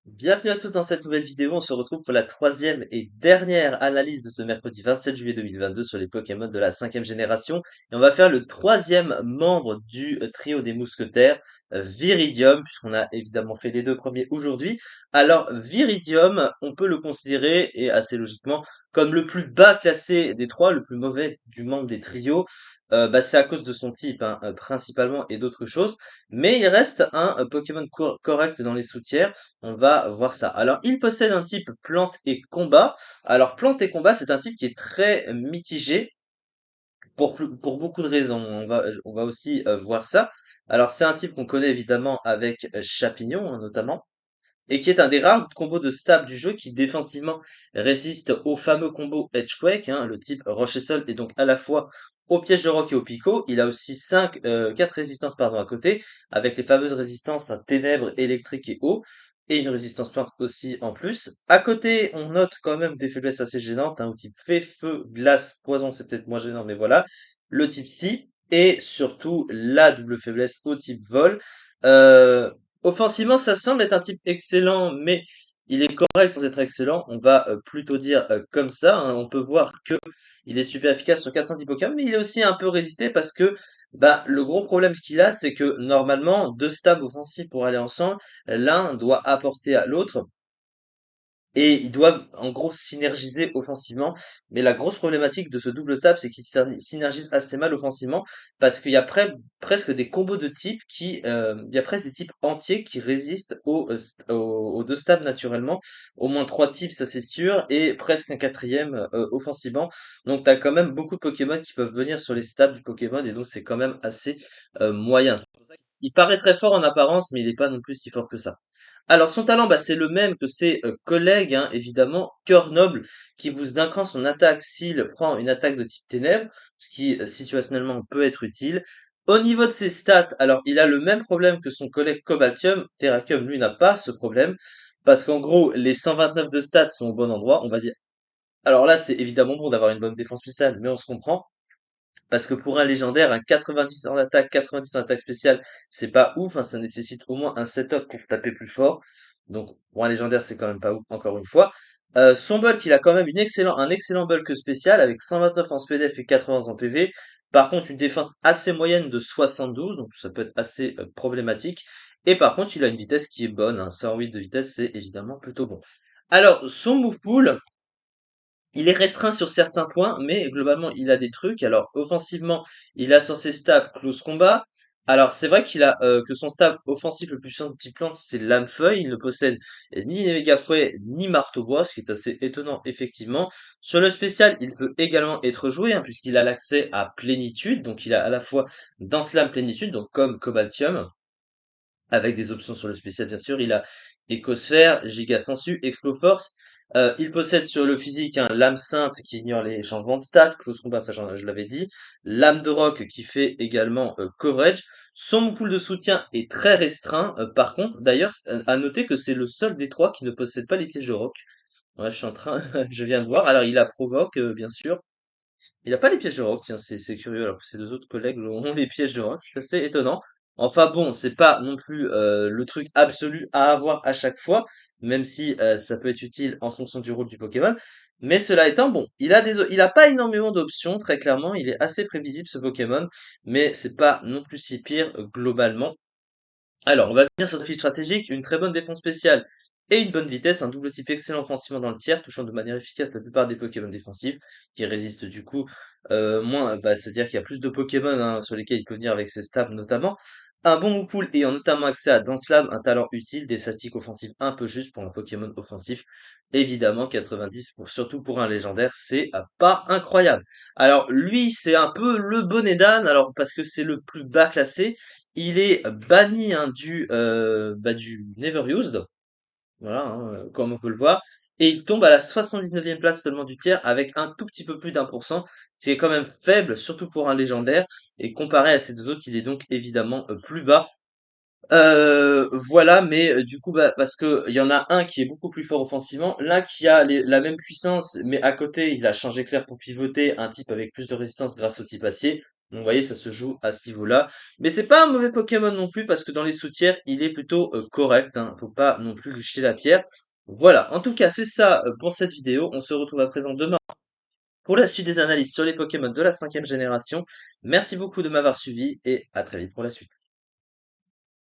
Bienvenue à tous dans cette nouvelle vidéo. On se retrouve pour la troisième et dernière analyse de ce mercredi 27 juillet 2022 sur les Pokémon de la cinquième génération. Et on va faire le troisième membre du trio des mousquetaires, Viridium, puisqu'on a évidemment fait les deux premiers aujourd'hui. Alors, Viridium, on peut le considérer, et assez logiquement, comme le plus bas classé des trois, le plus mauvais du membre des trios. C'est à cause de son type, hein, principalement, et d'autres choses. Mais il reste un Pokémon correct dans les sous-tiers. On va voir ça. Alors, il possède un type plante et combat. Alors, plante et combat, c'est un type qui est très mitigé pour beaucoup de raisons. On va aussi voir ça. Alors, c'est un type qu'on connaît évidemment avec Chapignon, hein, notamment, et qui est un des rares combos de stab du jeu qui défensivement résiste au fameux combo Edgequake, hein, le type roche et sol, et donc à la fois au piège de roc et au pico. Il a aussi 4 résistances pardon, à côté, avec les fameuses résistances à ténèbres, électriques et eau, et une résistance plante aussi en plus. À côté, on note quand même des faiblesses assez gênantes, hein, au type feu, glace, poison, c'est peut-être moins gênant, mais voilà. Le type psy, et surtout la double faiblesse au type vol. Euh, Offensivement, ça semble être un type excellent, mais il est correct sans être excellent. On va plutôt dire comme ça, hein. On peut voir que il est super efficace sur 410 Pokémon, mais il est aussi un peu résisté parce que le gros problème qu'il a, c'est que normalement, deux stabs offensifs pour aller ensemble, l'un doit apporter à l'autre. Et ils doivent en gros synergiser offensivement. Mais la grosse problématique de ce double stab, c'est qu'ils synergisent assez mal offensivement parce qu'il y a presque des combos de types il y a presque des types entiers qui résistent aux deux stabs naturellement. Au moins trois types, ça c'est sûr, et presque un quatrième offensivement. Donc t'as quand même beaucoup de Pokémon qui peuvent venir sur les stabs du Pokémon et donc c'est quand même assez moyen. Il paraît très fort en apparence, mais il n'est pas non plus si fort que ça. Alors son talent, c'est le même que ses collègues, hein, évidemment, Cœur Noble, qui booste d'un cran son attaque s'il prend une attaque de type ténèbres, ce qui situationnellement peut être utile. Au niveau de ses stats, alors il a le même problème que son collègue Cobaltium. Terrakium, lui, n'a pas ce problème, parce qu'en gros, les 129 de stats sont au bon endroit, on va dire. Alors là, c'est évidemment bon d'avoir une bonne défense spéciale, mais on se comprend. Parce que pour un légendaire, un 90 en attaque, 90 en attaque spéciale, c'est pas ouf, hein, ça nécessite au moins un setup pour taper plus fort. Donc, pour un légendaire, c'est quand même pas ouf, encore une fois. Son bulk, il a quand même un excellent bulk spécial avec 129 en SPDF et 80 en PV. Par contre, une défense assez moyenne de 72, donc ça peut être assez problématique. Et par contre, il a une vitesse qui est bonne, hein, 108 de vitesse, c'est évidemment plutôt bon. Alors, son move pool, il est restreint sur certains points, mais globalement, il a des trucs. Alors, offensivement, il a sur ses stats close combat. Alors, c'est vrai que son stab offensif le plus puissant de type plante, c'est lame-feuille. Il ne possède ni méga fouet, ni marteau-bois, ce qui est assez étonnant, effectivement. Sur le spécial, il peut également être joué, hein, puisqu'il a l'accès à plénitude. Donc, il a à la fois Danse Lame plénitude, donc comme Cobaltium, avec des options sur le spécial, bien sûr. Il a Écosphère, Giga Sensu, Exploforce. Il possède sur le physique un Lame Sainte qui ignore les changements de stats, Close Combat, ça je l'avais dit. Lame de Roc qui fait également Coverage. Son pool de soutien est très restreint. Par contre, d'ailleurs, à noter que c'est le seul des trois qui ne possède pas les pièges de roc. Ouais, je viens de voir. Alors, il a Provoque, bien sûr. Il a pas les pièges de roc, tiens, c'est curieux, alors que ses deux autres collègues ont les pièges de roc, c'est assez étonnant. Enfin bon, c'est pas non plus le truc absolu à avoir à chaque fois, même si ça peut être utile en fonction du rôle du Pokémon. Mais cela étant, bon, il a pas énormément d'options, très clairement, il est assez prévisible ce Pokémon, mais c'est pas non plus si pire globalement. Alors, on va venir sur sa fiche stratégique, une très bonne défense spéciale et une bonne vitesse, un double type excellent offensivement dans le tiers, touchant de manière efficace la plupart des Pokémon défensifs, qui résistent du coup moins, c'est-à-dire qu'il y a plus de Pokémon hein, sur lesquels il peut venir avec ses stabs notamment. Un bon move pool ayant notamment accès à Dance Lab, un talent utile, des statistiques offensives un peu justes pour un Pokémon offensif. Évidemment, 90, surtout pour un légendaire, c'est pas incroyable. Alors lui, c'est un peu le bonnet d'âne, alors parce que c'est le plus bas classé, il est banni hein, du Never Used, voilà, hein, comme on peut le voir, et il tombe à la 79e place seulement du tiers avec un tout petit peu plus d'1%, ce qui est quand même faible, surtout pour un légendaire, et comparé à ces deux autres, il est donc évidemment plus bas. Voilà, mais du coup, parce que il y en a un qui est beaucoup plus fort offensivement, l'un qui a la même puissance, mais à côté, il a changé clair pour pivoter, un type avec plus de résistance grâce au type acier. Donc, vous voyez, ça se joue à ce niveau-là. Mais c'est pas un mauvais Pokémon non plus, parce que dans les sous-tiers, il est plutôt correct, hein. Faut pas non plus lui jeter la pierre. Voilà, en tout cas, c'est ça pour cette vidéo. On se retrouve à présent demain pour la suite des analyses sur les Pokémon de la 5e génération. Merci beaucoup de m'avoir suivi et à très vite pour la suite.